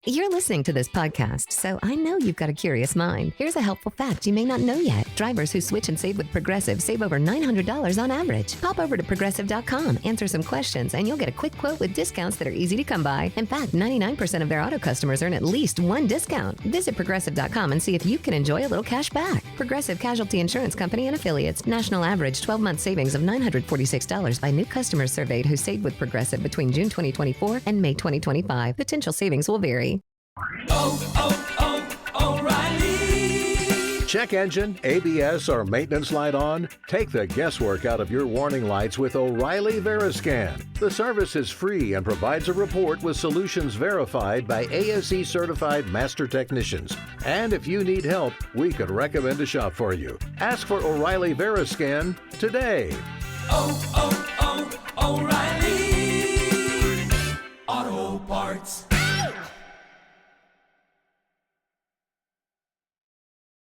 You're listening to this podcast, so I know you've got a curious mind. Here's a helpful fact you may not know yet. Drivers who switch and save with Progressive save over $900 on average. Pop over to Progressive.com, answer some questions, and you'll get a quick quote with discounts that are easy to come by. In fact, 99% of their auto customers earn at least one discount. Visit Progressive.com and see if you can enjoy a little cash back. Progressive Casualty Insurance Company and Affiliates. National average 12-month savings of $946 by new customers surveyed who saved with Progressive between June 2024 and May 2025. Potential savings will vary. O'Reilly. Check engine, ABS, or maintenance light on? Take the guesswork out of your warning lights with O'Reilly Veriscan. The service is free and provides a report with solutions verified by ASE certified master technicians. And if you need help, we could recommend a shop for you. Ask for O'Reilly Veriscan today. O'Reilly Auto Parts.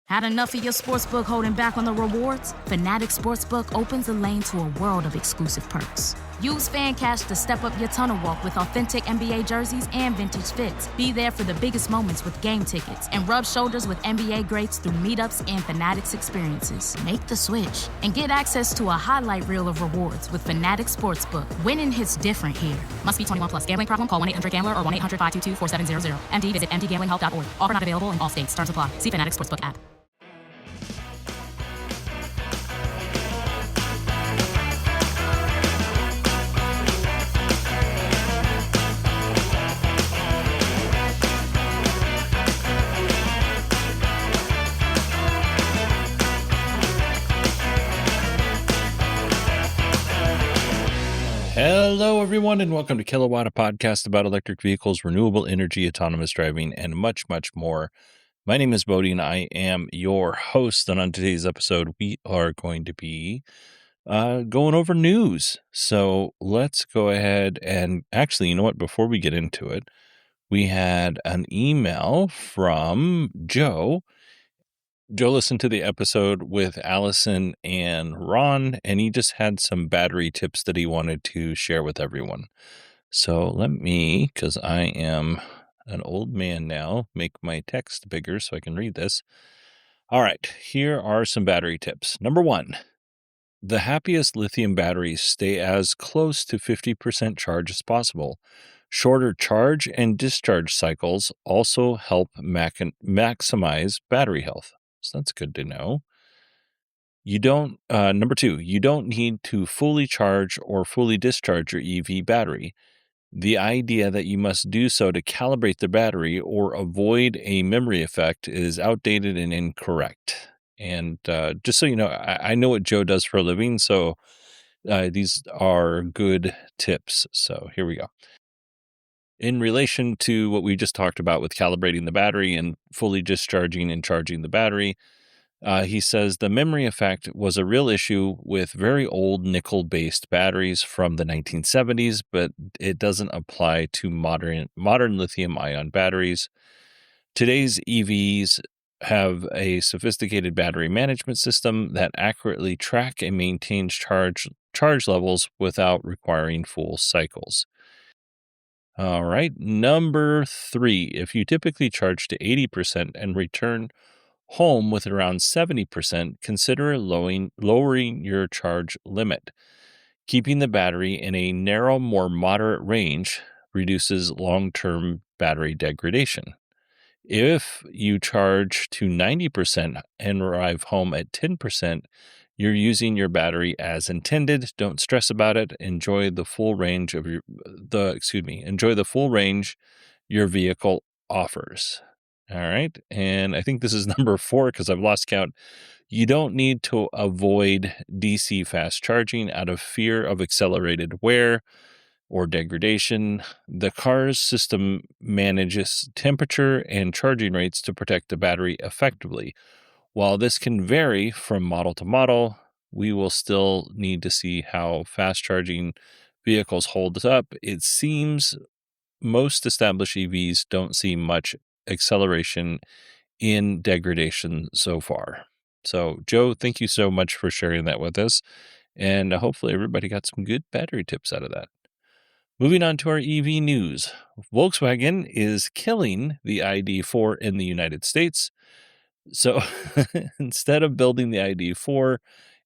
Had enough of your sportsbook holding back on the rewards? Fanatic Sportsbook opens a lane to a world of exclusive perks. Use Fan Cash to step up your tunnel walk with authentic NBA jerseys and vintage fits. Be there for the biggest moments with game tickets and rub shoulders with NBA greats through meetups and Fanatics experiences. Make the switch and get access to a highlight reel of rewards with Fanatic Sportsbook. Winning hits different here. Must be 21 plus. Gambling problem? Call 1-800-GAMBLER or 1-800-522-4700. MD, visit mdgamblinghelp.org. Offer not available in all states. Terms apply. See Fanatic Sportsbook app. Hello, everyone, and welcome to Kilowatt, a podcast about electric vehicles, renewable energy, autonomous driving, and much, much more. My name is Bodie, and I am your host. And on today's episode, we are going to be going over news. So let's go ahead and actually, you know what? Before we get into it, we had an email from Joe. Joe listened to the episode with Allison and Ron, and he just had some battery tips that he wanted to share with everyone. So let me, because I am an old man now, make my text bigger so I can read this. All right, here are some battery tips. Number 1, the happiest lithium batteries stay as close to 50% charge as possible. Shorter charge and discharge cycles also help maximize battery health. So that's good to know. Number 2, you don't need to fully charge or fully discharge your EV battery. The idea that you must do so to calibrate the battery or avoid a memory effect is outdated and incorrect. And just so you know, I know what Joe does for a living, so these are good tips. So here we go. In relation to what we just talked about with calibrating the battery and fully discharging and charging the battery, he says the memory effect was a real issue with very old nickel-based batteries from the 1970s, but it doesn't apply to modern lithium-ion batteries. Today's EVs have a sophisticated battery management system that accurately track and maintains charge levels without requiring full cycles. All right, number 3, if you typically charge to 80% and return home with around 70%, consider lowering your charge limit. Keeping the battery in a narrow, more moderate range reduces long-term battery degradation. If you charge to 90% and arrive home at 10%, you're using your battery as intended. Don't stress about it. Enjoy the full range your vehicle offers. All right. And I think this is number 4 because I've lost count. You don't need to avoid DC fast charging out of fear of accelerated wear or degradation. The car's system manages temperature and charging rates to protect the battery effectively. While this can vary from model to model, we will still need to see how fast charging vehicles hold up. It seems most established EVs don't see much acceleration in degradation so far. So, Joe, thank you so much for sharing that with us. And hopefully everybody got some good battery tips out of that. Moving on to our EV news. Volkswagen is killing the ID4 in the United States. So instead of building the ID4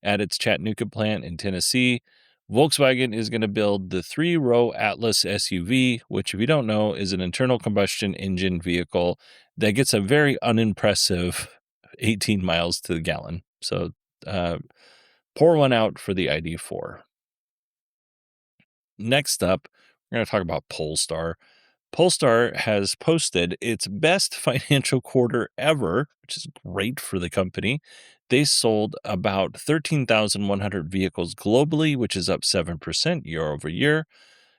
at its Chattanooga plant in Tennessee, Volkswagen is going to build the 3-row Atlas SUV, which, if you don't know, is an internal combustion engine vehicle that gets a very unimpressive 18 miles to the gallon. So pour one out for the ID4. Next up, we're going to talk about Polestar. Polestar has posted its best financial quarter ever, which is great for the company. They sold about 13,100 vehicles globally, which is up 7% year over year.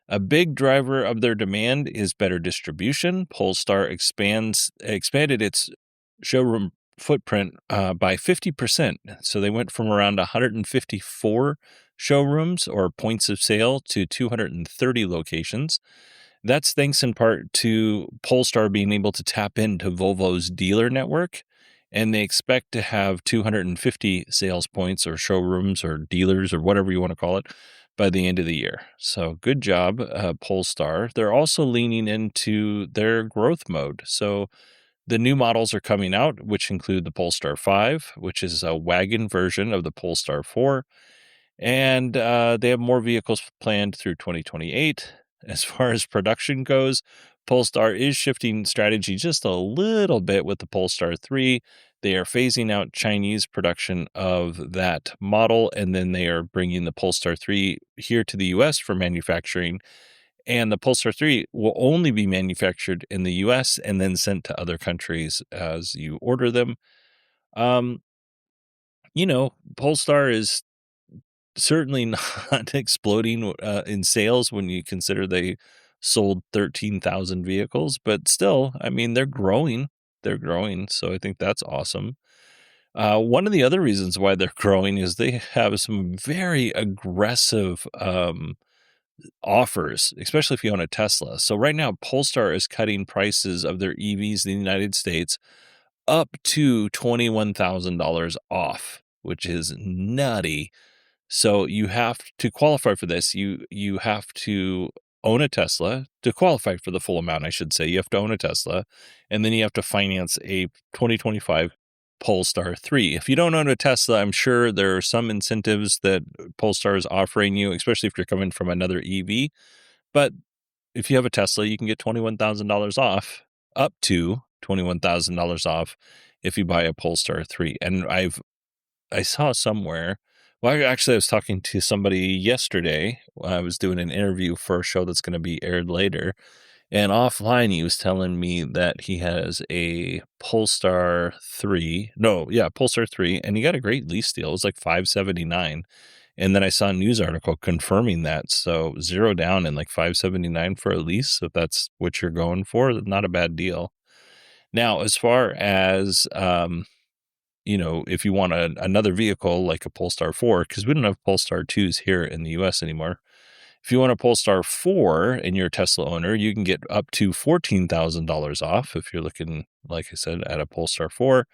A big driver of their demand is better distribution. Polestar expanded its showroom footprint by 50%. So they went from around 154 showrooms or points of sale to 230 locations. That's thanks in part to Polestar being able to tap into Volvo's dealer network, and they expect to have 250 sales points or showrooms or dealers or whatever you want to call it by the end of the year. So good job, Polestar. They're also leaning into their growth mode. So the new models are coming out, which include the Polestar 5, which is a wagon version of the Polestar 4, and they have more vehicles planned through 2028. As far as production goes, Polestar is shifting strategy just a little bit with the Polestar 3. They are phasing out Chinese production of that model, and then they are bringing the Polestar 3 here to the U.S. for manufacturing. And the Polestar 3 will only be manufactured in the U.S. and then sent to other countries as you order them. Polestar is certainly not exploding in sales when you consider they sold 13,000 vehicles, but still, I mean, they're growing. They're growing. So I think that's awesome. One of the other reasons why they're growing is they have some very aggressive offers, especially if you own a Tesla. So right now, Polestar is cutting prices of their EVs in the United States up to $21,000 off, which is nutty. So you have to qualify for this. You have to own a Tesla to qualify for the full amount, I should say. You have to own a Tesla, and then you have to finance a 2025 Polestar 3. If you don't own a Tesla, I'm sure there are some incentives that Polestar is offering you, especially if you're coming from another EV. But if you have a Tesla, you can get $21,000 off, up to $21,000 off if you buy a Polestar 3. And I saw somewhere. Well, actually, I was talking to somebody yesterday. I was doing an interview for a show that's going to be aired later. And offline, he was telling me that he has a Polestar 3. Polestar 3. And he got a great lease deal. It was like $579. And then I saw a news article confirming that. So 0 down and like $579 for a lease. If that's what you're going for, not a bad deal. Now, as far as if you want another vehicle like a Polestar 4, because we don't have Polestar 2s here in the U.S. anymore. If you want a Polestar 4 and you're a Tesla owner, you can get up to $14,000 off if you're looking, like I said, at a Polestar 4.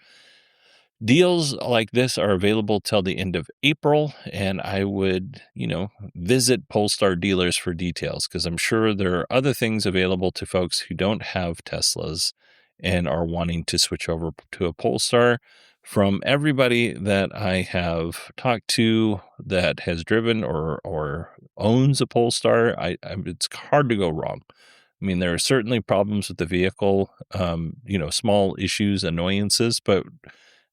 Deals like this are available till the end of April, and I would, visit Polestar dealers for details, because I'm sure there are other things available to folks who don't have Teslas and are wanting to switch over to a Polestar. From everybody that I have talked to that has driven or owns a Polestar, it's hard to go wrong. I mean, there are certainly problems with the vehicle, small issues, annoyances, but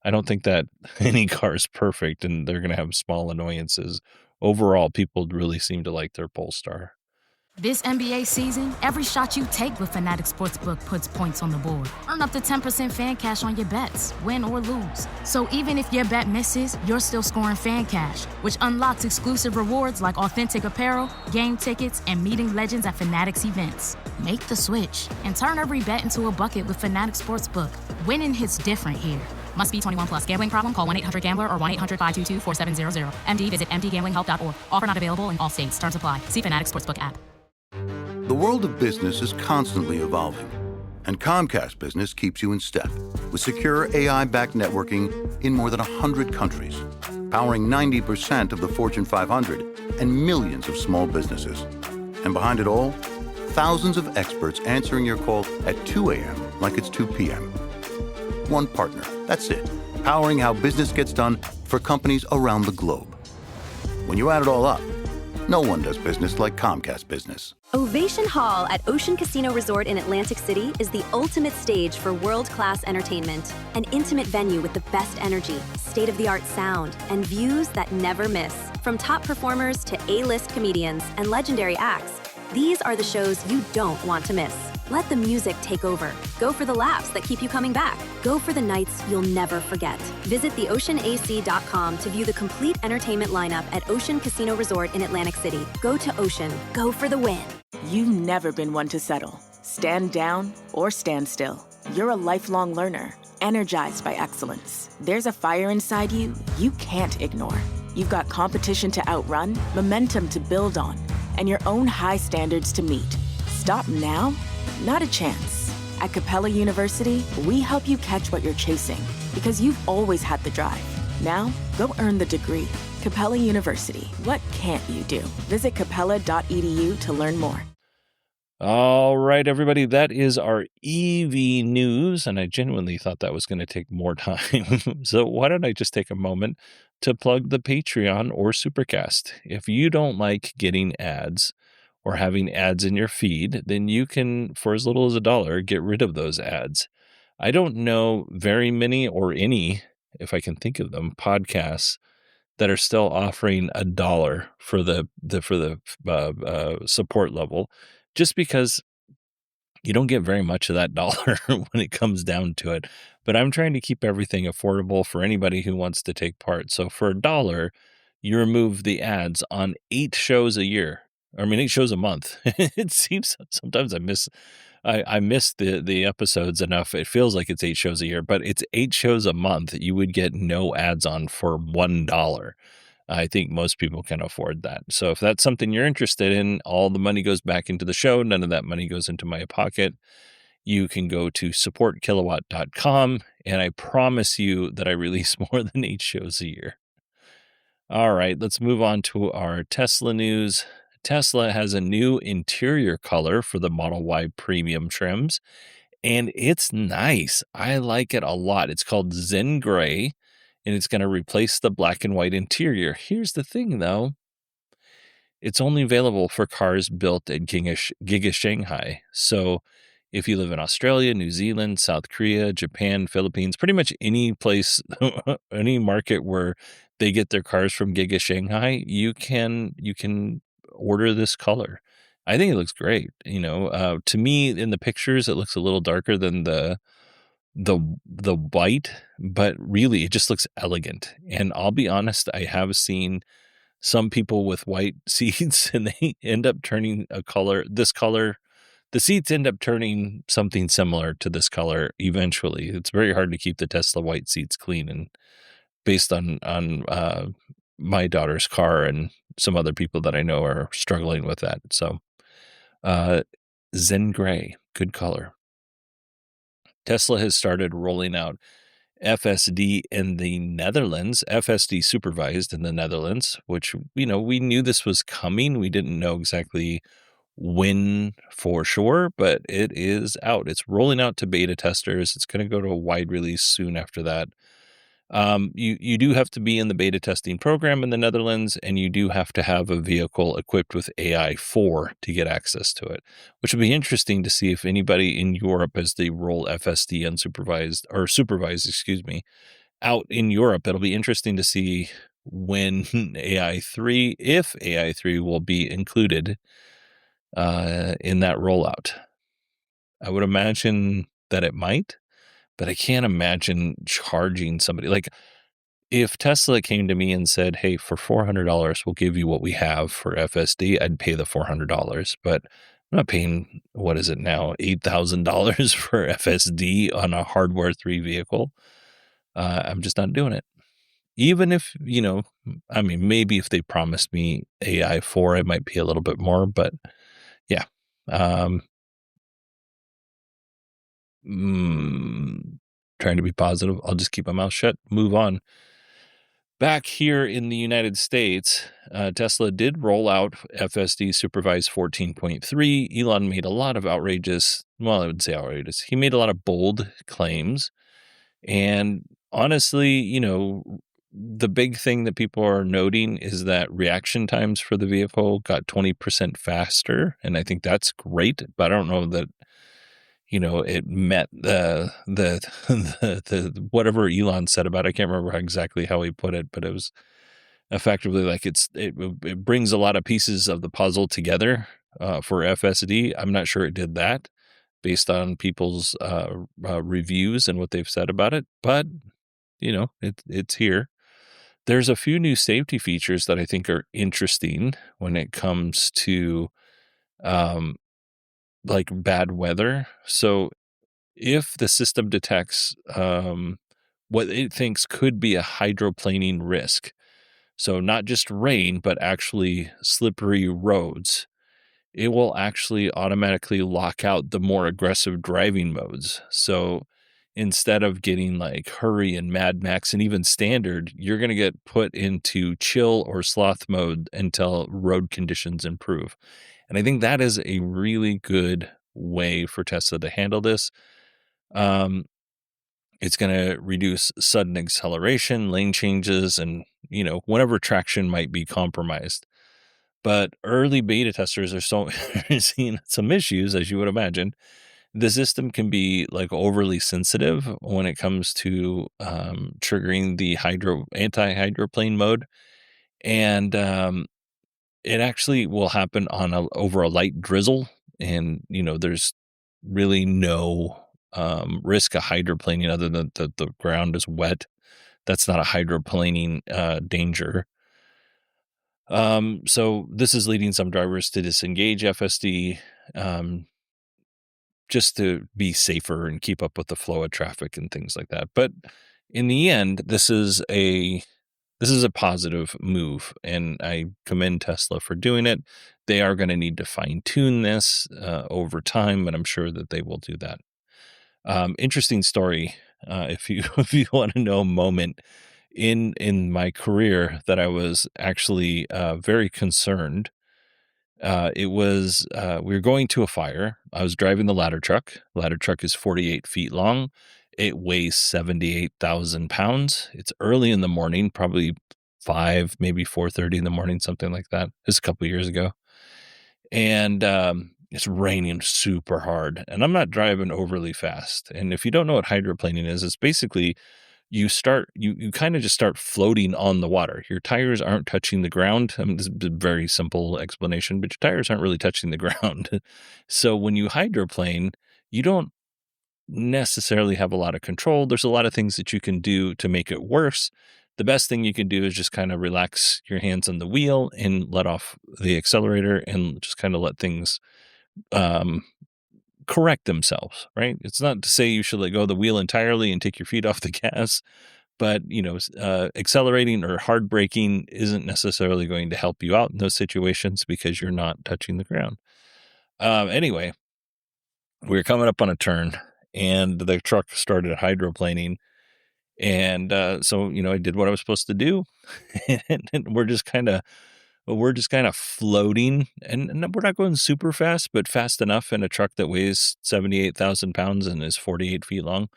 I don't think that any car is perfect and they're going to have small annoyances. Overall, people really seem to like their Polestar. This NBA season, every shot you take with Fanatic Sportsbook puts points on the board. Earn up to 10% fan cash on your bets, win or lose. So even if your bet misses, you're still scoring fan cash, which unlocks exclusive rewards like authentic apparel, game tickets, and meeting legends at Fanatic's events. Make the switch and turn every bet into a bucket with Fanatic Sportsbook. Winning hits different here. Must be 21 plus. Gambling problem? Call 1-800-GAMBLER or 1-800-522-4700. MD, visit mdgamblinghelp.org. Offer not available in all states. Terms apply. See Fanatic Sportsbook app. The world of business is constantly evolving, and Comcast Business keeps you in step with secure AI-backed networking in more than 100 countries, powering 90% of the Fortune 500 and millions of small businesses. And behind it all, thousands of experts answering your call at 2 a.m. like it's 2 p.m. One partner, that's it, powering how business gets done for companies around the globe. When you add it all up, no one does business like Comcast Business. Ovation Hall at Ocean Casino Resort in Atlantic City is the ultimate stage for world-class entertainment. An intimate venue with the best energy, state-of-the-art sound, and views that never miss. From top performers to A-list comedians and legendary acts, these are the shows you don't want to miss. Let the music take over. Go for the laughs that keep you coming back. Go for the nights you'll never forget. Visit theoceanac.com to view the complete entertainment lineup at Ocean Casino Resort in Atlantic City. Go to Ocean. Go for the win. You've never been one to settle. Stand down or stand still. You're a lifelong learner, energized by excellence. There's a fire inside you you can't ignore. You've got competition to outrun, momentum to build on, and your own high standards to meet. Stop now? Not a chance. At Capella University, we help you catch what you're chasing because you've always had the drive. Now, go earn the degree. Capella University. What can't you do? Visit capella.edu to learn more. All right, everybody, that is our EV news, and I genuinely thought that was going to take more time. So why don't I just take a moment to plug the Patreon or Supercast? If you don't like getting ads or having ads in your feed, then you can, for as little as $1, get rid of those ads. I don't know very many or any, if I can think of them, podcasts that are still offering $1 for the support level, just because you don't get very much of that dollar when it comes down to it. But I'm trying to keep everything affordable for anybody who wants to take part. So for $1, you remove the ads on 8 shows a year. 8 shows a month. It seems sometimes I miss the episodes enough. It feels like it's 8 shows a year, but it's 8 shows a month. You would get no ads on for $1. I think most people can afford that. So if that's something you're interested in, all the money goes back into the show. None of that money goes into my pocket. You can go to supportkilowatt.com, and I promise you that I release more than 8 shows a year. All right, let's move on to our Tesla news. Tesla has a new interior color for the Model Y premium trims, and it's nice. I like it a lot. It's called Zen Grey, and it's going to replace the black and white interior. Here's the thing, though. It's only available for cars built at Giga Shanghai. So if you live in Australia, New Zealand, South Korea, Japan, Philippines, pretty much any place, any market where they get their cars from Giga Shanghai, you can order this color. I think it looks great. To me in the pictures, it looks a little darker than the white, but really it just looks elegant. And I'll be honest, I have seen some people with white seats and they end up turning this color. The seats end up turning something similar to this color eventually. It's very hard to keep the Tesla white seats clean, and based on my daughter's car and some other people that I know are struggling with that. So Zen Grey, good color. Tesla has started rolling out FSD in the Netherlands, FSD supervised in the Netherlands, which, we knew this was coming. We didn't know exactly when for sure, but it is out. It's rolling out to beta testers. It's going to go to a wide release soon after that. You do have to be in the beta testing program in the Netherlands, and you do have to have a vehicle equipped with AI4 to get access to it, which will be interesting to see if anybody in Europe, as they roll FSD unsupervised or supervised, out in Europe. It'll be interesting to see when AI3, if AI3 will be included in that rollout. I would imagine that it might, but I can't imagine charging somebody. Like, if Tesla came to me and said, hey, for $400, we'll give you what we have for FSD, I'd pay the $400. But I'm not paying, what is it now, $8,000 for FSD on a hardware 3 vehicle. I'm just not doing it. Even if, maybe if they promised me AI4, it might be a little bit more, but yeah. Trying to be positive. I'll just keep my mouth shut, move on. Back here in the United States, Tesla did roll out FSD Supervised 14.3. Elon made a lot of outrageous, well, I would say outrageous. He made a lot of bold claims. And honestly, the big thing that people are noting is that reaction times for the vehicle got 20% faster. And I think that's great, but I don't know that, it met the whatever Elon said about it. I can't remember exactly how he put it, but it was effectively like it brings a lot of pieces of the puzzle together for FSD. I'm not sure it did that based on people's reviews and what they've said about it, but it's here. There's a few new safety features that I think are interesting when it comes to like bad weather. So if the system detects what it thinks could be a hydroplaning risk, so not just rain, but actually slippery roads, it will actually automatically lock out the more aggressive driving modes. So instead of getting like hurry and Mad Max and even standard, you're going to get put into chill or sloth mode until road conditions improve. And I think that is a really good way for Tesla to handle this. It's going to reduce sudden acceleration, lane changes, and, whenever traction might be compromised. But early beta testers are seeing some issues, as you would imagine. The system can be like overly sensitive when it comes to triggering the anti-hydroplane mode. And it actually will happen over a light drizzle. And, there's really no risk of hydroplaning other than the ground is wet. That's not a hydroplaning danger. So this is leading some drivers to disengage FSD just to be safer and keep up with the flow of traffic and things like that. But in the end, this is a positive move, and I commend Tesla for doing it. They are going to need to fine tune this over time, but I'm sure that they will do that. Interesting story. If you want to know a moment in my career that I was actually very concerned. We were going to a fire. I was driving the ladder truck. Ladder truck is 48 feet long. It weighs 78,000 pounds. It's early in the morning, probably 5, maybe 4:30 in the morning, something like that. This a couple years ago. And it's raining super hard, and I'm not driving overly fast. And if you don't know what hydroplaning is, it's basically you kind of just start floating on the water. Your tires aren't touching the ground. I mean, this is a very simple explanation, but your tires aren't really touching the ground. So when you hydroplane, you don't necessarily have a lot of control. There's a lot of things that you can do to make it worse. The best thing you can do is just kind of relax your hands on the wheel and let off the accelerator and just kind of let things correct themselves, right? It's not to say you should let go of the wheel entirely and take your feet off the gas, but accelerating or hard braking isn't necessarily going to help you out in those situations because you're not touching the ground. Anyway, we were coming up on a turn and the truck started hydroplaning. And so, I did what I was supposed to do. And we're just kind of floating, and we're not going super fast, but fast enough in a truck that weighs 78,000 pounds and is 48 feet long,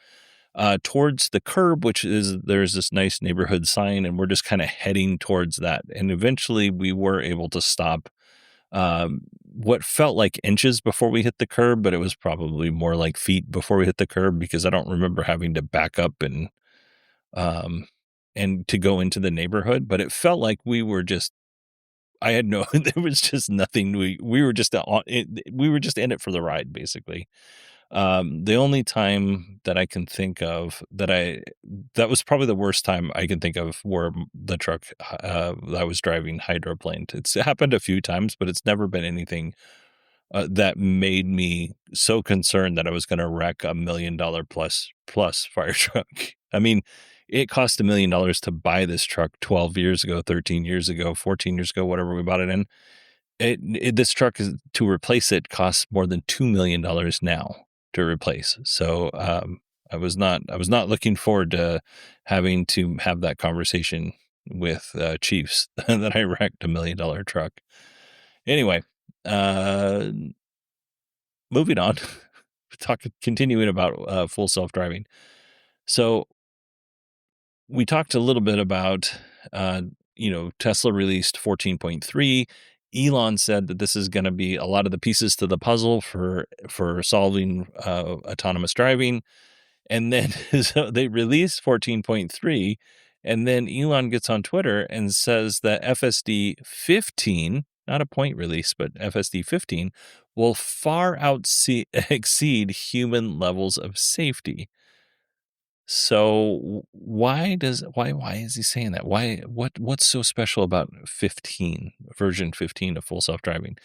towards the curb, there's this nice neighborhood sign, and we're just kind of heading towards that. And eventually we were able to stop what felt like inches before we hit the curb, but it was probably more like feet before we hit the curb, because I don't remember having to back up and to go into the neighborhood, but it felt like we were just, there was just nothing. We were just in it for the ride, basically. The only time that I can think of that was probably the worst time I can think of where the truck that I was driving hydroplaned. It's happened a few times, but it's never been anything that made me so concerned that I was going to wreck $1 million plus fire truck. I mean, it cost $1 million to buy this truck 12 years ago, 13 years ago, 14 years ago, whatever we bought it in. This truck to replace it costs more than $2 million now to replace. So I was not looking forward to having to have that conversation with chiefs that I wrecked $1 million truck. Anyway, moving on, continuing about full self-driving. So we talked a little bit about, Tesla released 14.3. Elon said that this is going to be a lot of the pieces to the puzzle for solving autonomous driving. And then so they released 14.3, and then Elon gets on Twitter and says that FSD 15, not a point release, but FSD 15, will far exceed human levels of safety. So why is he saying that? What's so special about version 15 of full self-driving?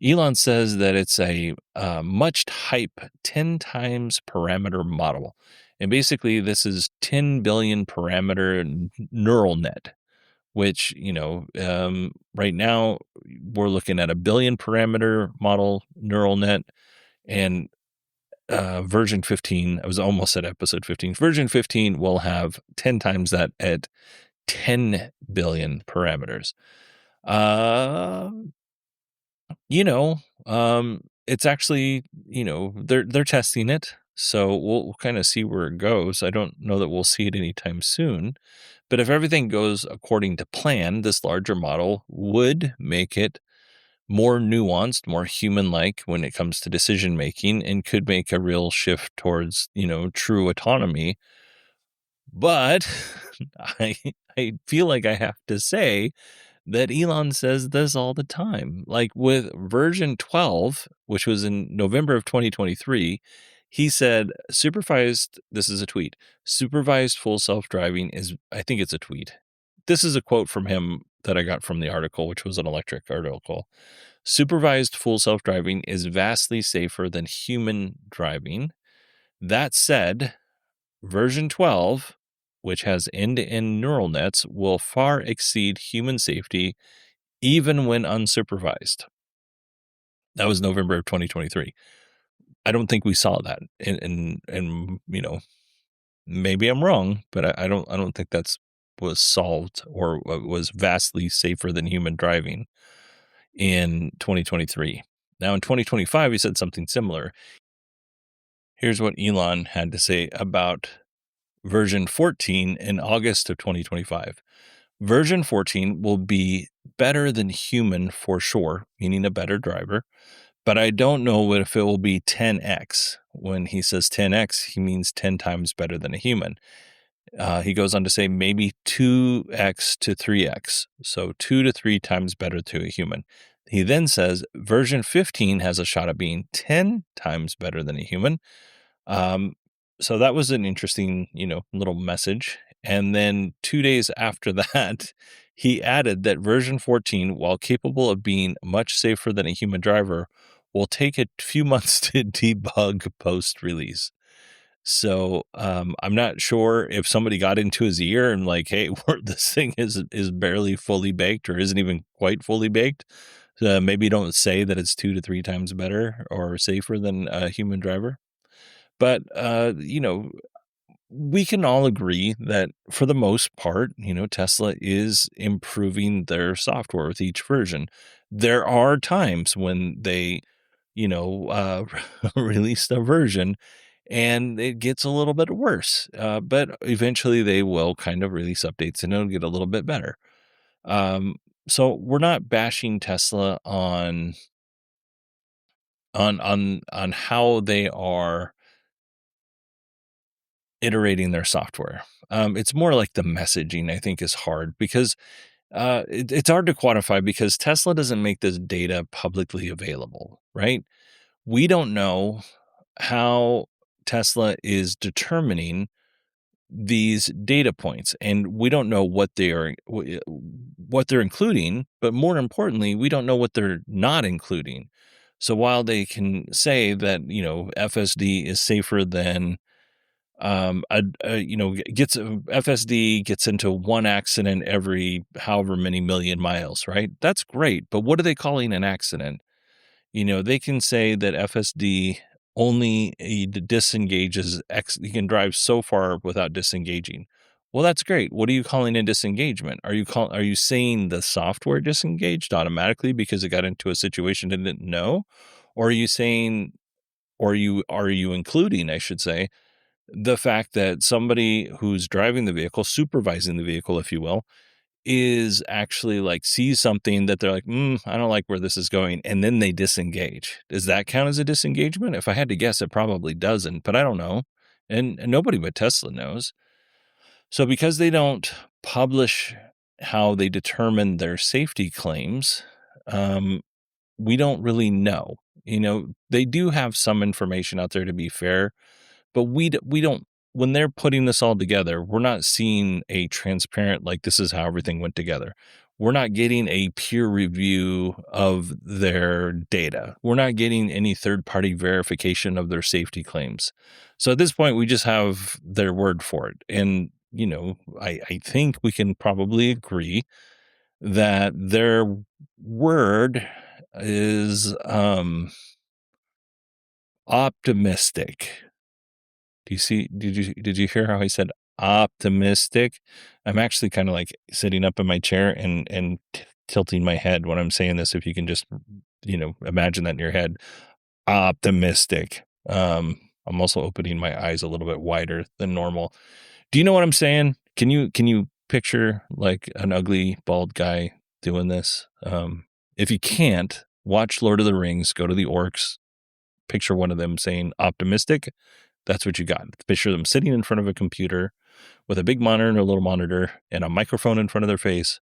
Elon says that it's a much hype 10 times parameter model. And basically this is 10 billion parameter neural net, which, right now we're looking at a billion parameter model neural net, and version 15, I was almost at episode 15. Version 15 will have 10 times that at 10 billion parameters. It's actually, they're testing it. So we'll kind of see where it goes. I don't know that we'll see it anytime soon. But if everything goes according to plan, this larger model would make it more nuanced, more human-like when it comes to decision making, and could make a real shift towards, true autonomy. But I feel like I have to say that Elon says this all the time. Like with version 12, which was in November of 2023, he said, this is a tweet, supervised full self-driving I think it's a tweet. This is a quote from him that I got from the article, which was an electric article. Supervised full self-driving is vastly safer than human driving. That said, version 12, which has end-to-end neural nets, will far exceed human safety even when unsupervised. That was November of 2023. I don't think we saw that. And maybe I'm wrong, but I don't think was solved or was vastly safer than human driving in 2023. Now in 2025, he said something similar. Here's what Elon had to say about version 14 in August of 2025. Version 14 will be better than human for sure, meaning a better driver, but I don't know if it will be 10x. When he says 10x, he means 10 times better than a human. He goes on to say maybe 2x to 3x, so 2 to 3 times better to a human. He then says version 15 has a shot at being 10 times better than a human. So that was an interesting, little message. And then 2 days after that, he added that version 14, while capable of being much safer than a human driver, will take a few months to debug post-release. So I'm not sure if somebody got into his ear and like, hey, this thing is barely fully baked or isn't even quite fully baked. Maybe don't say that it's 2 to 3 times better or safer than a human driver. But, we can all agree that for the most part, Tesla is improving their software with each version. There are times when they, release a version and it gets a little bit worse. But eventually they will kind of release updates and it'll get a little bit better. So we're not bashing Tesla on how they are iterating their software. It's more like the messaging, I think, is hard because it's hard to quantify because Tesla doesn't make this data publicly available, right? We don't know how Tesla is determining these data points, and we don't know what they're including, but more importantly, we don't know what they're not including. So while they can say that, FSD is safer than FSD gets into one accident every however many million miles, right? That's great. But what are they calling an accident? They can say that FSD only disengages you can drive so far without disengaging. Well, that's great. What are you calling a disengagement? Are you saying the software disengaged automatically because it got into a situation it didn't know? Or are you saying, or are you including, I should say, the fact that somebody who's driving the vehicle, supervising the vehicle, if you will, is actually like sees something that they're like, I don't like where this is going, and then they disengage. Does that count as a disengagement? If I had to guess, it probably doesn't, but I don't know. And nobody but Tesla knows. So because they don't publish how they determine their safety claims, we don't really know. They do have some information out there, to be fair, but we don't. When they're putting this all together, we're not seeing a transparent, like, this is how everything went together. We're not getting a peer review of their data. We're not getting any third-party verification of their safety claims. So at this point, we just have their word for it. And, I think we can probably agree that their word is optimistic. Did you hear how I said optimistic? I'm actually kind of like sitting up in my chair and tilting my head when I'm saying this. If you can just, imagine that in your head, optimistic. I'm also opening my eyes a little bit wider than normal. Do you know what I'm saying? Can you picture like an ugly bald guy doing this? If you can't, watch Lord of the Rings, go to the orcs, picture one of them saying optimistic. That's what you got. Picture them sitting in front of a computer with a big monitor and a little monitor and a microphone in front of their face.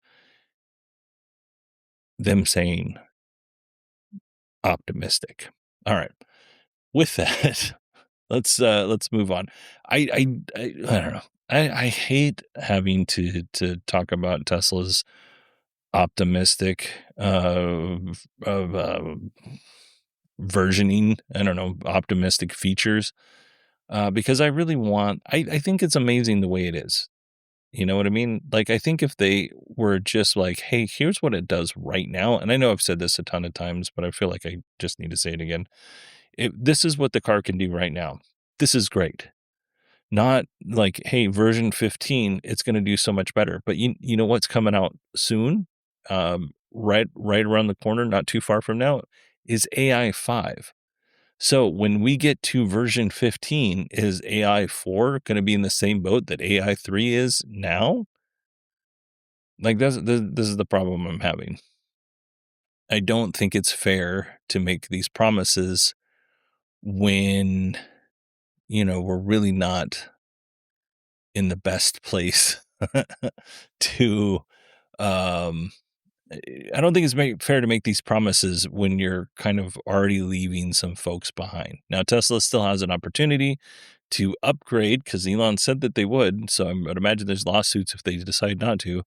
Them saying optimistic. All right. With that, let's move on. I don't know. I hate having to talk about Tesla's optimistic versioning. I don't know, optimistic features. Because I really I think it's amazing the way it is. You know what I mean? Like, I think if they were just like, hey, here's what it does right now. And I know I've said this a ton of times, but I feel like I just need to say it again. This is what the car can do right now. This is great. Not like, hey, version 15, it's going to do so much better. But you know what's coming out soon? Right around the corner, not too far from now, is AI 5. So when we get to version 15, is AI 4 going to be in the same boat that AI 3 is now? Like, this is the problem I'm having. I don't think it's fair to make these promises when, we're really not in the best place to, I don't think it's fair to make these promises when you're kind of already leaving some folks behind. Now, Tesla still has an opportunity to upgrade because Elon said that they would. So I would imagine there's lawsuits if they decide not to.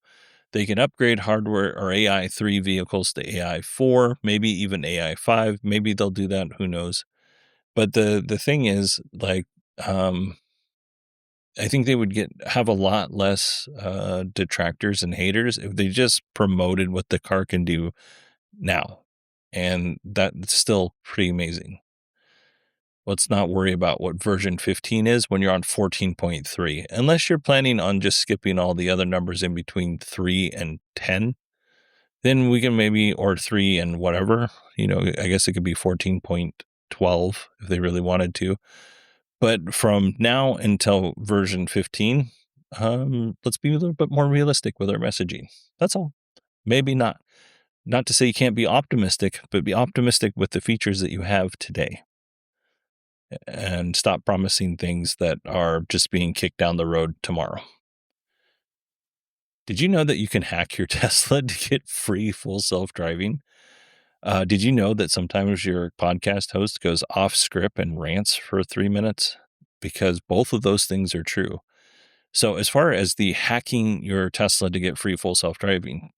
They can upgrade hardware or AI 3 vehicles to AI 4, maybe even AI 5. Maybe they'll do that. Who knows? But the thing is, like, I think they would have a lot less detractors and haters if they just promoted what the car can do now. And that's still pretty amazing. Let's not worry about what version 15 is when you're on 14.3. Unless you're planning on just skipping all the other numbers in between 3 and 10, then we can maybe, or 3 and whatever, I guess it could be 14.12 if they really wanted to. But from now until version 15, let's be a little bit more realistic with our messaging. That's all. Maybe not. Not to say you can't be optimistic, but be optimistic with the features that you have today. And stop promising things that are just being kicked down the road tomorrow. Did you know that you can hack your Tesla to get free full self-driving? Did you know that sometimes your podcast host goes off script and rants for 3 minutes? Because both of those things are true. So as far as the hacking your Tesla to get free full self-driving,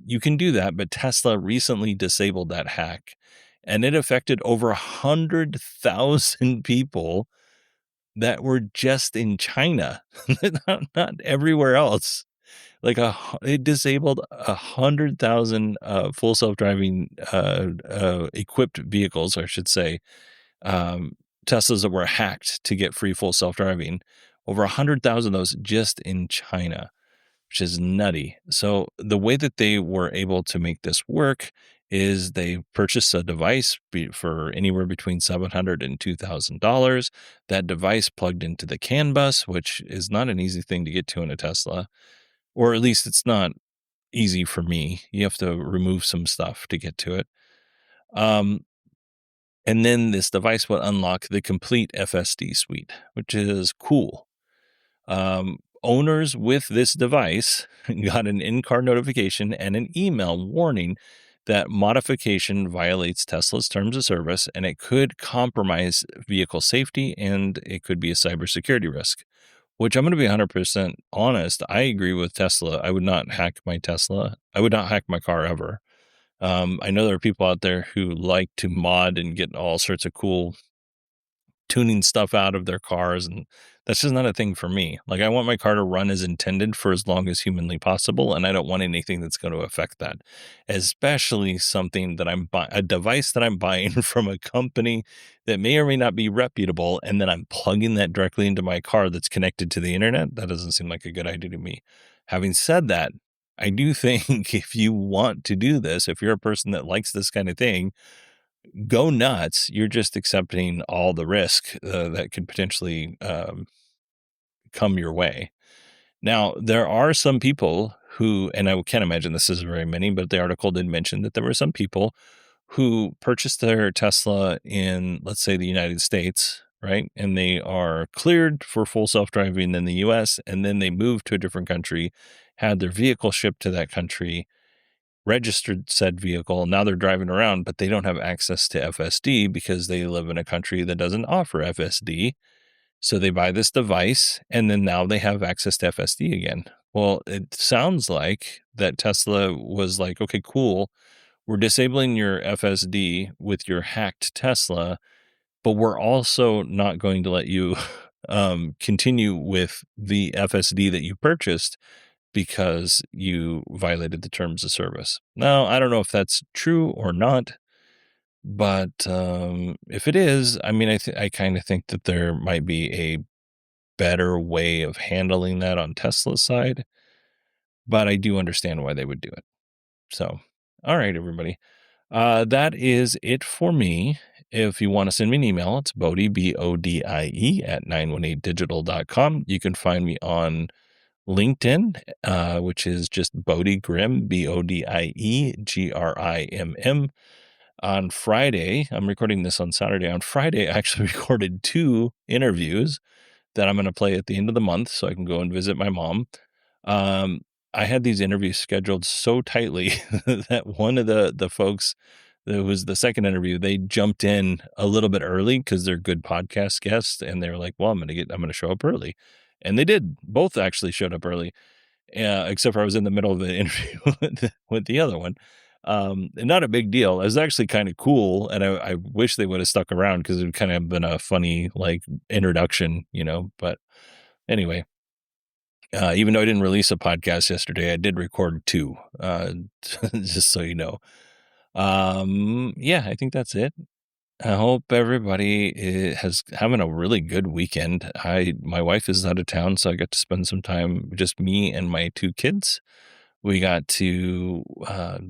you can do that, but Tesla recently disabled that hack, and it affected over 100,000 people that were just in China, not everywhere else. Like it disabled 100,000 full self-driving equipped vehicles, I should say, Teslas that were hacked to get free full self-driving, Over 100,000 of those just in China, which is nutty. So the way that they were able to make this work is they purchased a device for anywhere between $700 and $2,000. That device plugged into the CAN bus, which is not an easy thing to get to in a Tesla, or at least it's not easy for me. You have to remove some stuff to get to it. And then this device will unlock the complete FSD suite, which is cool. Owners with this device got an in-car notification and an email warning that modification violates Tesla's terms of service, and it could compromise vehicle safety, and it could be a cybersecurity risk, which I'm going to be 100% honest. I agree with Tesla. I would not hack my Tesla. I would not hack my car ever. I know there are people out there who like to mod and get all sorts of cool tuning stuff out of their cars, and that's just not a thing for me. Like, I want my car to run as intended for as long as humanly possible, and I don't want anything that's going to affect that, especially something that I'm buying, a device that I'm buying from a company that may or may not be reputable, and then I'm plugging that directly into my car that's connected to the internet. That doesn't seem like a good idea to me. Having said that, I do think if you want to do this, if you're a person that likes this kind of thing, go nuts. You're just accepting all the risk that could potentially come your way. Now, there are some people who, and I can't imagine this is very many, but the article did mention that there were some people who purchased their Tesla in, let's say, the United States, right? And they are cleared for full self-driving in the US, and then they moved to a different country, had their vehicle shipped to that country, registered said vehicle, and now they're driving around, but they don't have access to FSD because they live in a country that doesn't offer FSD. So they buy this device, and then now they have access to FSD again. Well, it sounds like that Tesla was like, okay, cool. We're disabling your FSD with your hacked Tesla, but we're also not going to let you continue with the FSD that you purchased because you violated the terms of service. Now, I don't know if that's true or not, but if it is, I mean, I kind of think that there might be a better way of handling that on Tesla's side, but I do understand why they would do it. So, all right, everybody. That is it for me. If you want to send me an email, it's Bodie, BODIE at 918digital.com. You can find me on LinkedIn, which is just Bodie Grimm, BODIE GRIMM. On Friday, I'm recording this on Saturday. On Friday, I actually recorded 2 interviews that I'm going to play at the end of the month so I can go and visit my mom. I had these interviews scheduled so tightly that one of the folks that was the second interview, they jumped in a little bit early because they're good podcast guests, and they were like, well, I'm going to show up early. And they did. Both actually showed up early, except for I was in the middle of the interview with the other one. And not a big deal. It was actually kind of cool, and I wish they would have stuck around because it would kind of have been a funny like introduction, But anyway, even though I didn't release a podcast yesterday, I did record 2, just so you know. Yeah, I think that's it. I hope everybody has having a really good weekend. My wife is out of town, so I got to spend some time, just me and my 2 kids. We got to,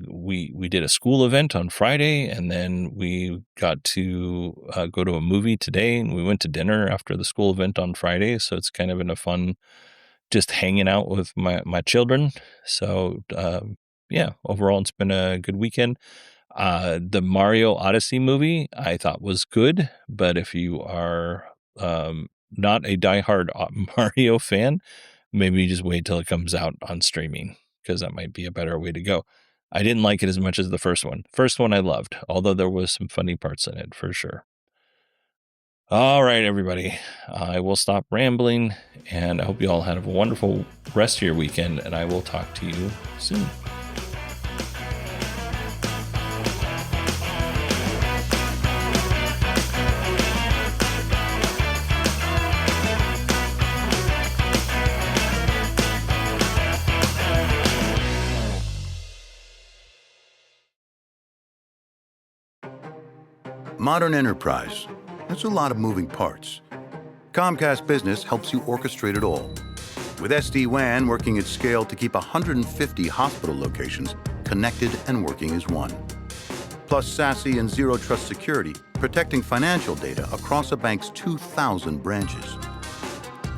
we did a school event on Friday, and then we got to go to a movie today, and we went to dinner after the school event on Friday. So it's kind of been a fun, just hanging out with my children. So, yeah, overall, it's been a good weekend. The Mario Odyssey movie I thought was good, but if you are not a diehard Mario fan, maybe just wait till it comes out on streaming, because that might be a better way to go. I didn't like it as much as the first one. First one I loved, although there was some funny parts in it for sure. All right, everybody, I will stop rambling, and I hope you all have a wonderful rest of your weekend, and I will talk to you soon. Modern enterprise. That's a lot of moving parts. Comcast Business helps you orchestrate it all. With SD-WAN working at scale to keep 150 hospital locations connected and working as one. Plus SASE and Zero Trust security, protecting financial data across a bank's 2,000 branches.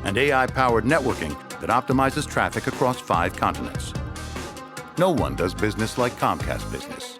And AI-powered networking that optimizes traffic across 5 continents. No one does business like Comcast Business.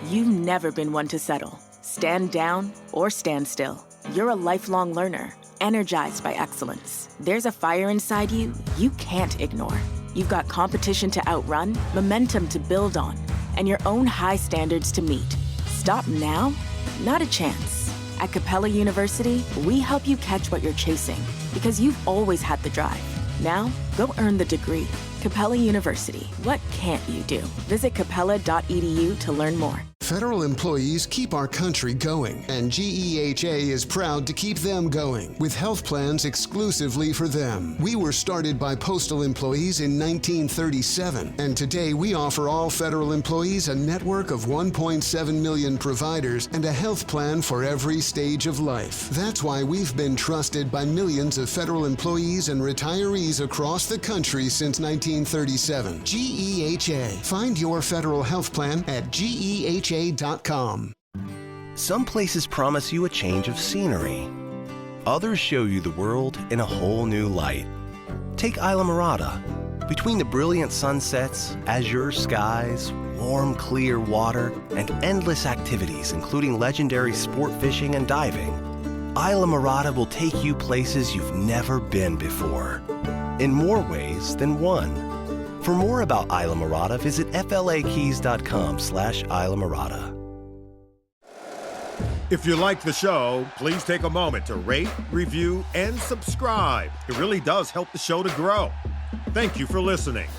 You've never been one to settle. Stand down or stand still. You're a lifelong learner, energized by excellence. There's a fire inside you you can't ignore. You've got competition to outrun, momentum to build on, and your own high standards to meet. Stop now? Not a chance. At Capella University, we help you catch what you're chasing because you've always had the drive. Now, go earn the degree. Capella University. What can't you do? Visit capella.edu to learn more. Federal employees keep our country going, and GEHA is proud to keep them going with health plans exclusively for them. We were started by postal employees in 1937, and today we offer all federal employees a network of 1.7 million providers and a health plan for every stage of life. That's why we've been trusted by millions of federal employees and retirees across the country since 1937. GEHA. Find your federal health plan at GEHA.com. Some places promise you a change of scenery. Others show you the world in a whole new light. Take Isla Mirada. Between the brilliant sunsets, azure skies, warm, clear water, and endless activities, including legendary sport fishing and diving, Isla Mirada will take you places you've never been before, in more ways than one. For more about Isla Mirada, visit flakeys.com/Isla Mirada. If you like the show, please take a moment to rate, review, and subscribe. It really does help the show to grow. Thank you for listening.